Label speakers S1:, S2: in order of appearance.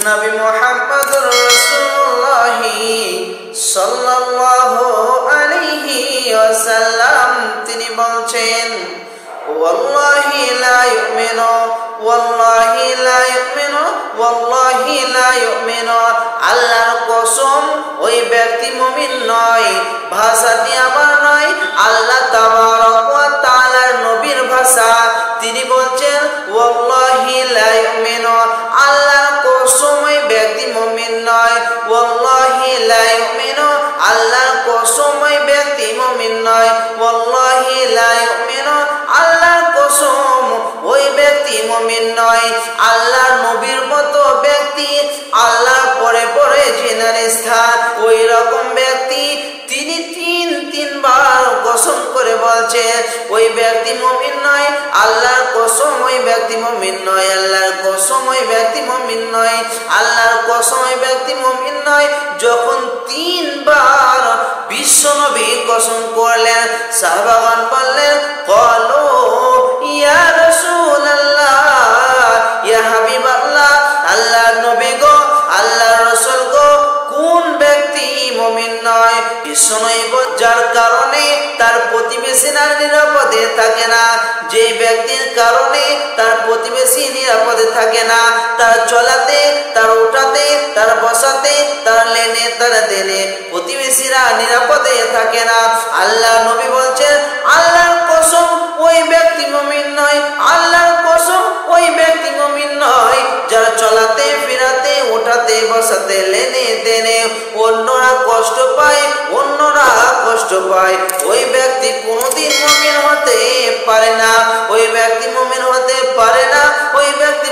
S1: নবী মুহাম্মদুর রাসূলুল্লাহ সাল্লাল্লাহু আলাইহি ওয়াসাল্লাম তিনি বলছেন, ওয়াল্লাহি লা ইউমিনু ওয়াল্লাহি লা ইউমিনু ওয়াল্লাহি লা ইউমিনু, আল্লাহর কসম ওই ব্যক্তি মুমিন নয়। ভাষাটি আমার নয়, আল্লাহ তাবারক ওয়া তাআলার নবীর ভাষা। তিনি বলছেন ওয়াল্লাহি লা ইউমিনু, আল্লাহর কসম ওই ব্যক্তি মুমিন নয়। ওয়াল্লাহি লা ইউমিনু, আল্লাহর কসম ওই ব্যক্তি মুমিন নয়। ওয়াল্লাহি লা ইউমিনু, আল্লাহর কসম ওই ব্যক্তি মুমিন নয়। আল্লাহ নবীর মতো ব্যক্তি, আল্লাহ পরে পরে জিনার স্থান, ওই রকম ব্যক্তি তিনি তিনবার কসম করে বলছেন ওই ব্যক্তি মুমিন নয়। আল্লাহর কসম ওই ব্যক্তি মুমিন নয়। আল্লাহর কসম ওই ব্যক্তি মুমিন নয়। আল্লাহর কসম ওই ব্যক্তি মুমিন নয়। যখন তিনবার বিশ্বনবী কসম করলেন, সাহাবাগণ বললেন, ক্বালু ইয়া রাসূলুল্লাহ, ইয়া হাবিবাল্লাহ, আল্লাহর নবী গো, আল্লাহর রাসূল গো, কোন ব্যক্তি মুমিন নয়? বিশ্বনবী যার কারণে তার প্রতিবেশীরা নিরাপদে থাকে না, যে ব্যক্তির কারণে তার প্রতিবেশী নিরাপদে থাকে না, তার চলাতে, তার উঠাতে, তার বসাতে, তার লেনে, তার দেনে প্রতিবেশীরা নিরাপদে থাকে না। আল্লাহ নবী বলছেন, আল্লাহর কসম ওই ব্যক্তি মুমিন নয়। আল্লাহর কসম ওই ব্যক্তি মুমিন নয় যার চলাতে, ফিরাতে, উঠাতে, বসাতে, লেনে দেনে অন্যরা কষ্ট পায়, অন্যরা কষ্ট পায়, ওই ব্যক্তি কোনোদিন মুমিন হতে পারে না। ওই ব্যক্তি মুমিন হতে পারে না। ওই ব্যক্তি